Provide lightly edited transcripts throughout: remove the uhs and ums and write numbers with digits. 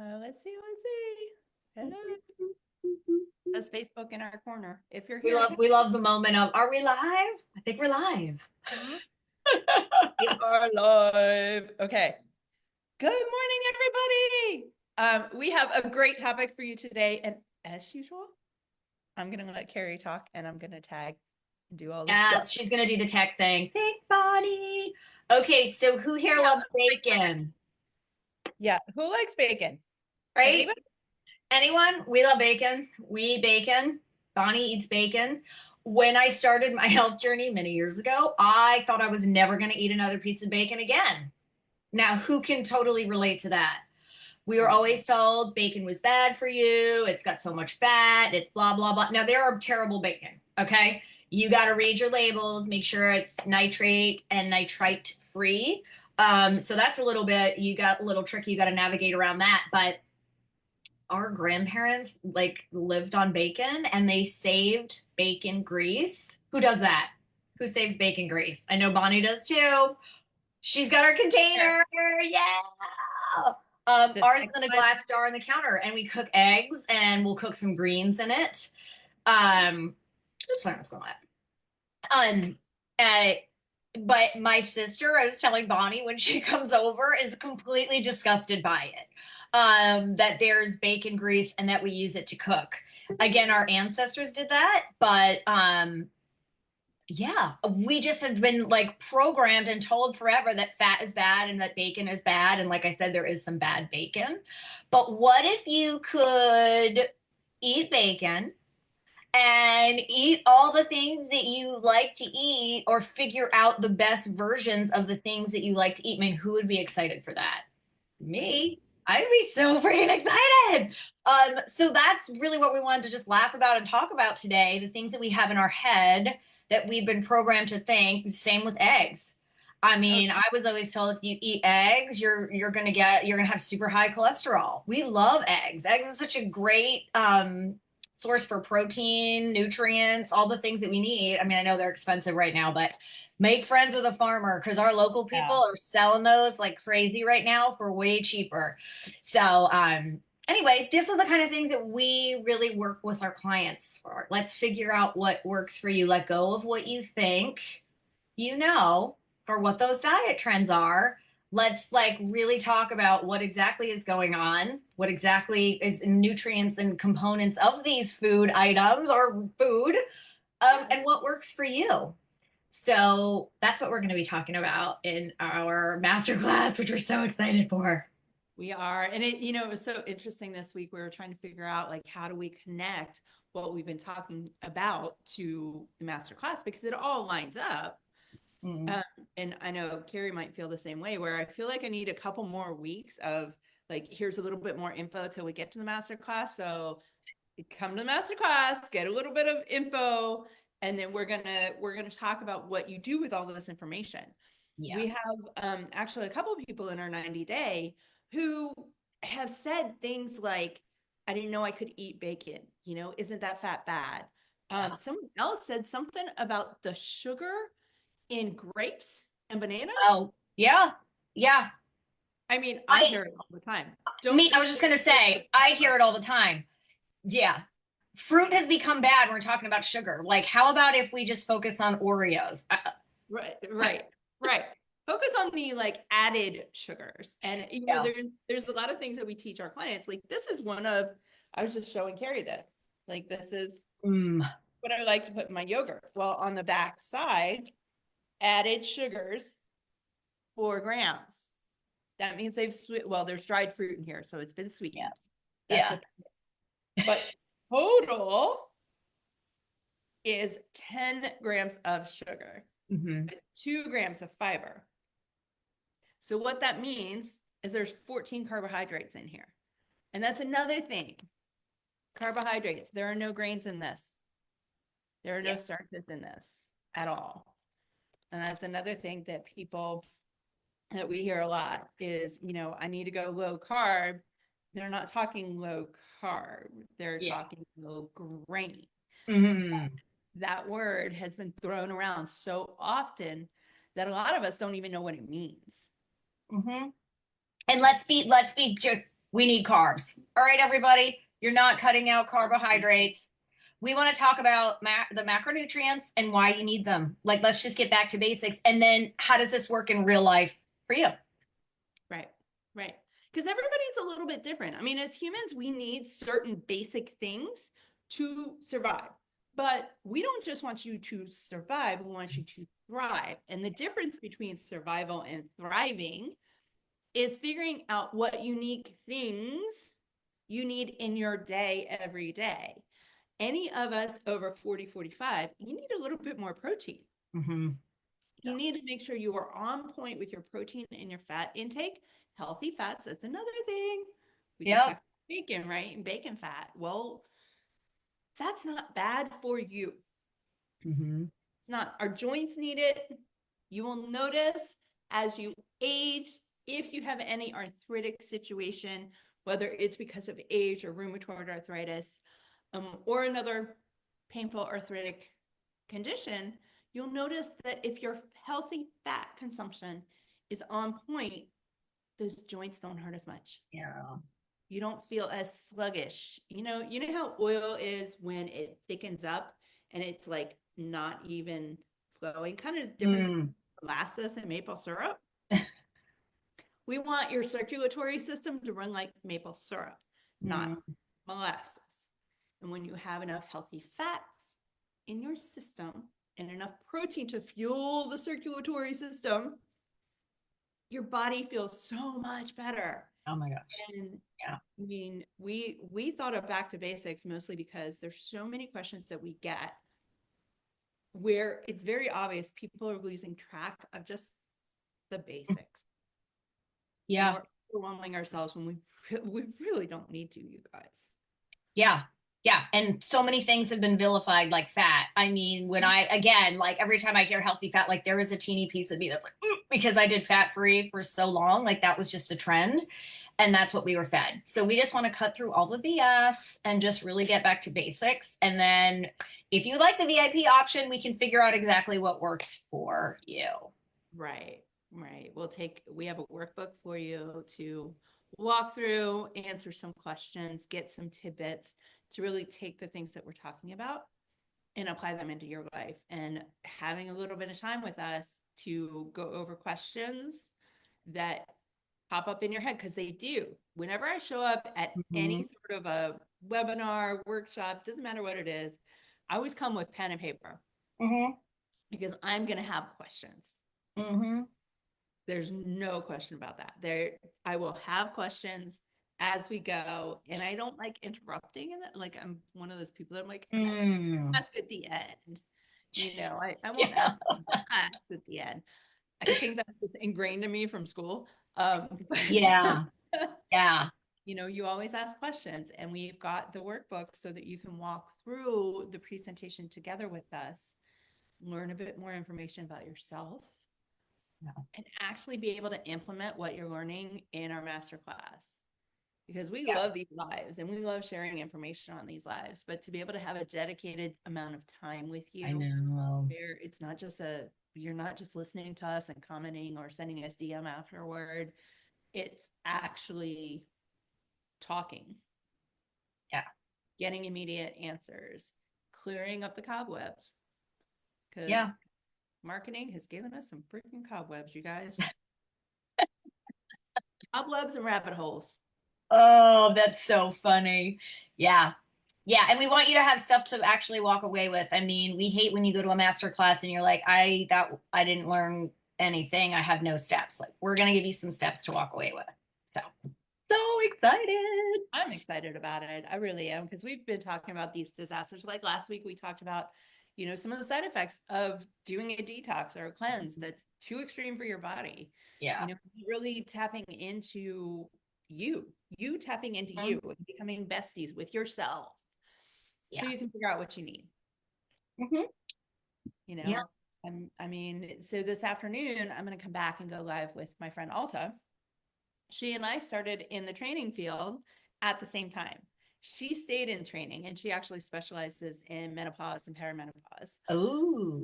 Let's see. Hello. That's Facebook in our corner. If you're We here, love the moment of, are we live? I think we're live. we are live. Okay. Good morning, everybody. We have a great topic for you today, and as usual, I'm gonna let Kerri talk, and I'm gonna tag and do all this Yes, stuff. she's gonna do the tech thing. Thanks, Bonnie. Okay, so who here loves bacon? Yeah. Who likes bacon? Right? Anybody? Anyone? We love bacon. We eat bacon. Bonnie eats bacon. When I started my health journey many years ago, I thought I was never gonna eat another piece of bacon again. Now, who can totally relate to that? We were always told bacon was bad for you. It's got so much fat. It's blah, blah, blah. Now, there are terrible bacon, okay? You got to read your labels, make sure it's nitrate and nitrite free. So that's a little bit, you got a little tricky. You got to navigate around that. But our grandparents like lived on bacon and they saved bacon grease. Who does that? Who saves bacon grease? I know Bonnie does too. She's got her container. Yeah. Ours is in a glass jar on the counter, and we cook eggs, and we'll cook some greens in it. Oops, sorry, what's going on? Uh, but my sister, I was telling Bonnie when she comes over, is completely disgusted by it. That there's bacon grease and that we use it to cook. Again, our ancestors did that, but yeah, we just have been like programmed and told forever that fat is bad and that bacon is bad. And like I said, there is some bad bacon. But what if you could eat bacon and eat all the things that you like to eat or figure out the best versions of the things that you like to eat? I mean, who would be excited for that? Me. I'd be so freaking excited. So that's really what we wanted to just laugh about and talk about today, the things that we have in our head that we've been programmed to think. Same with eggs. I mean, I was always told if you eat eggs, you're gonna have super high cholesterol. We love eggs. Eggs is such a great source for protein, nutrients, all the things that we need. I mean, I know they're expensive right now, but make friends with a farmer because our local people are selling those like crazy right now for way cheaper. So, anyway, this is the kind of things that we really work with our clients for. Let's figure out what works for you. Let go of what you think you know for what those diet trends are. Let's like really talk about what exactly is going on, what exactly is nutrients and components of these food items or food, and what works for you. So that's what we're going to be talking about in our masterclass, which we're so excited for. We are. And it was so interesting this week. We were trying to figure out like, how do we connect what we've been talking about to the masterclass because it all lines up. And I know Kerri might feel the same way where I feel like I need a couple more weeks of like, here's a little bit more info till we get to the masterclass. So come to the masterclass, get a little bit of info, and then we're gonna talk about what you do with all of this information. Yeah. We have actually a couple of people in our 90-day who have said things like, I didn't know I could eat bacon. Isn't that fat bad? Someone else said something about the sugar in grapes and bananas. Oh, yeah. Yeah. I mean, I hear it all the time. I was just going to say, I hear it all the time. Yeah. Fruit has become bad when we're talking about sugar. Like, how about if we just focus on Oreos? Right. Focus on the like added sugars. And there's a lot of things that we teach our clients. Like this is one of, I was just showing Kerri this. Like this is what I like to put in my yogurt. Well, on the back side, added sugars, 4 grams. That means there's dried fruit in here, so it's been sweetened. Yeah. But total is 10 grams of sugar, 2 grams of fiber. So what that means is there's 14 carbohydrates in here. And that's another thing. Carbohydrates, there are no grains in this. There are no starches in this at all. And that's another thing that we hear a lot is, I need to go low carb. They're not talking low carb. They're talking low grain. That word has been thrown around so often that a lot of us don't even know what it means. And let's be just We need carbs. All right, everybody, you're not cutting out carbohydrates. We want to talk about the macronutrients and why you need them. Like, let's just get back to basics. And then how does this work in real life for you? Right, right. Because everybody's a little bit different. I mean, as humans, we need certain basic things to survive. But we don't just want you to survive, we want you to thrive. And the difference between survival and thriving is figuring out what unique things you need in your day every day. Any of us over 40, 45, you need a little bit more protein. Mm-hmm. You need to make sure you are on point with your protein and your fat intake. Healthy fats, that's another thing. We just Yep. talked about bacon, right? And bacon fat. Well, that's not bad for you. Mm-hmm. It's not. Our joints need it. You will notice as you age, if you have any arthritic situation, whether it's because of age or rheumatoid arthritis, or another painful arthritic condition, you'll notice that if your healthy fat consumption is on point, those joints don't hurt as much. Yeah. You don't feel as sluggish. You know how oil is when it thickens up and it's like not even flowing, kind of different Mm. from molasses and maple syrup. We want your circulatory system to run like maple syrup, not Mm. molasses. And when you have enough healthy fats in your system and enough protein to fuel the circulatory system, your body feels so much better. Oh my gosh. And Yeah. I mean, we thought of back to basics mostly because there's so many questions that we get where it's very obvious people are losing track of just the basics. And Yeah. we're overwhelming ourselves when we really don't need to, you guys. Yeah. Yeah. And so many things have been vilified, like fat. I mean, when I, again, like every time I hear healthy fat, like there is a teeny piece of me that's like, "Ooh," because I did fat free for so long. Like that was just a trend. And that's what we were fed. So we just want to cut through all the BS and just really get back to basics. And then if you like the VIP option, we can figure out exactly what works for you. Right, right. We have a workbook for you to walk through, answer some questions, get some tidbits to really take the things that we're talking about and apply them into your life. And having a little bit of time with us to go over questions that pop up in your head, because they do. Whenever I show up at any Mm-hmm. sort of a webinar, workshop, doesn't matter what it is, I always come with pen and paper Mm-hmm. because I'm going to have questions. Mm-hmm. There's no question about that. I will have questions as we go, and I don't like interrupting. And like I'm one of those people that I'm like, Mm. ask at the end. I won't Yeah. ask at the end. I think that's just ingrained in me from school. But Yeah. Yeah. you always ask questions, and we've got the workbook so that you can walk through the presentation together with us, learn a bit more information about yourself, and actually be able to implement what you're learning in our masterclass. Because we Yeah. love these lives and we love sharing information on these lives, but to be able to have a dedicated amount of time with I you know. where it's not just you're not just listening to us and commenting or sending us DM afterward. It's actually talking, Yeah. getting immediate answers, clearing up the cobwebs. Yeah. Because marketing has given us some freaking cobwebs, you guys. Cobwebs and rabbit holes. Oh, that's so funny. Yeah. Yeah. And we want you to have stuff to actually walk away with. I mean, we hate when you go to a master class and you're like, I didn't learn anything. I have no steps. Like, we're gonna give you some steps to walk away with. So excited. I'm excited about it. I really am, because we've been talking about these disasters. Like last week, we talked about, some of the side effects of doing a detox or a cleanse that's too extreme for your body. Yeah. Really tapping into you tapping into Mhm. you, and becoming besties with yourself so Yeah. you can figure out what you need. Hmm. You Yeah. know, so this afternoon, I'm going to come back and go live with my friend Alta. She and I started in the training field at the same time. She stayed in training and she actually specializes in menopause and perimenopause. Oh.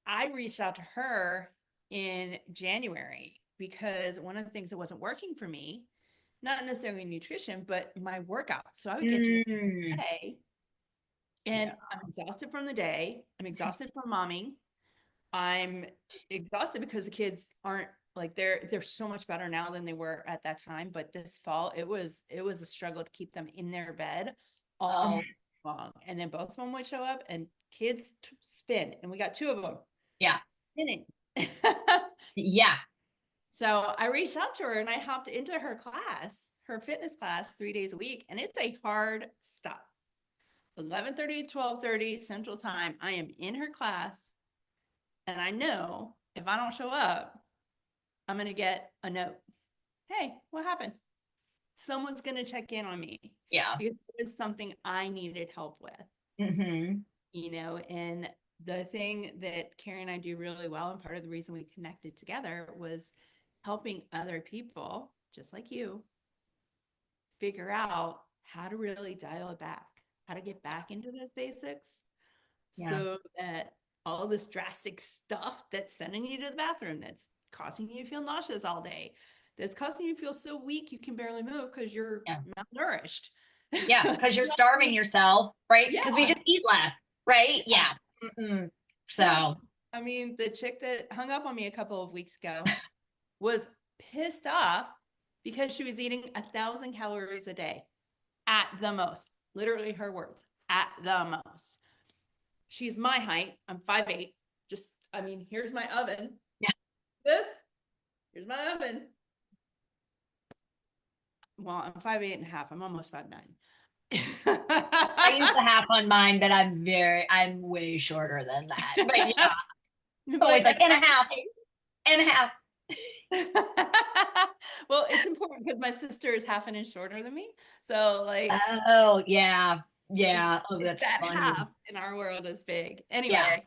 I reached out to her in January because one of the things that wasn't working for me not necessarily nutrition, but my workout. So I would get to the day and I'm exhausted from the day. I'm exhausted from momming. I'm exhausted because the kids aren't like they're so much better now than they were at that time. But this fall, it was a struggle to keep them in their bed all long. And then both of them would show up and kids spin, and we got two of them. Yeah. Spinning. Yeah. So I reached out to her and I hopped into her class, her fitness class, 3 days a week, and it's a hard stop. 11:30 to 12:30 Central Time. I am in her class, and I know if I don't show up, I'm going to get a note. Hey, what happened? Someone's going to check in on me. Yeah. Because it was something I needed help with. And the thing that Kerri and I do really well, and part of the reason we connected together, was helping other people, just like you, figure out how to really dial it back, how to get back into those basics so that all this drastic stuff that's sending you to the bathroom, that's causing you to feel nauseous all day, that's causing you to feel so weak you can barely move because you're malnourished. Yeah, because you're starving yourself, right? Because we just eat less, right? Yeah. So, I mean, the chick that hung up on me a couple of weeks ago was pissed off because she was eating 1,000 calories a day at the most. Literally her words, at the most. She's my height. I'm 5'8". Here's my oven. Yeah. Here's my oven. Well, I'm 5'8" and a half. I'm almost 5'9". I used to have on mine, but I'm way shorter than that. But yeah. Always like and a half. And a half. Well, it's important because my sister is half an inch shorter than me. So like, oh yeah. Yeah. Oh, that's that funny. half in our world is big. Anyway,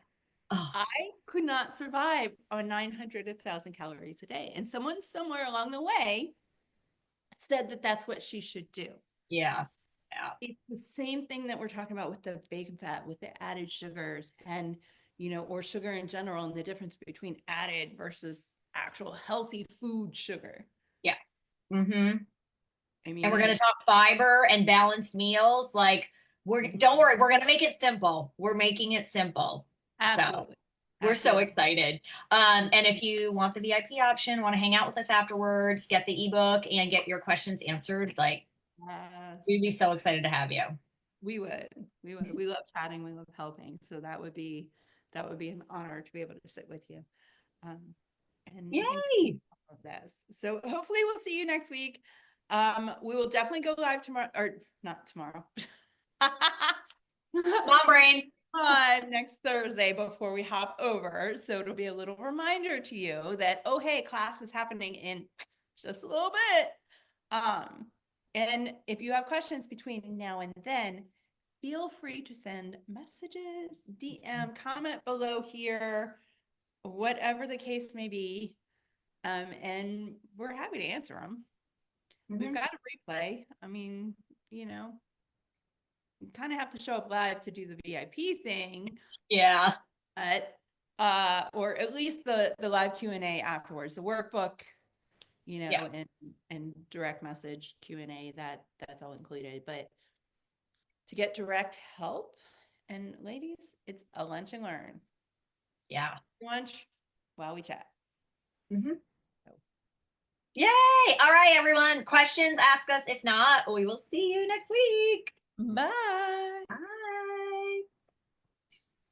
oh. I could not survive on 900 to 1,000 calories a day. And someone somewhere along the way said that that's what she should do. Yeah. Yeah. It's the same thing that we're talking about with the bacon fat, with the added sugars and, or sugar in general, and the difference between added versus actual healthy food sugar. Yeah. Mm-hmm. And we're going to talk fiber and balanced meals. Like don't worry, we're going to make it simple. We're making it simple. Absolutely. So we're so excited. And if you want the VIP option, want to hang out with us afterwards, get the ebook and get your questions answered, like we'd be so excited to have you. We would. We love chatting. We love helping. So that would be an honor to be able to sit with you. And yay! Of this. So hopefully we'll see you next week. We will definitely go live tomorrow, or not tomorrow. Mom brain. Next Thursday before we hop over. So it'll be a little reminder to you that, oh, hey, class is happening in just a little bit. And if you have questions between now and then, feel free to send messages, DM, comment below here, whatever the case may be. And we're happy to answer them. We've got a replay. You kind of have to show up live to do the VIP thing. Yeah. But, or at least the live Q&A afterwards, the workbook, and direct message Q&A, that's all included. But to get direct help, and ladies, it's a lunch and learn. Yeah. Lunch while we chat. Yay! All right, everyone. Questions, ask us. If not, we will see you next week. Bye.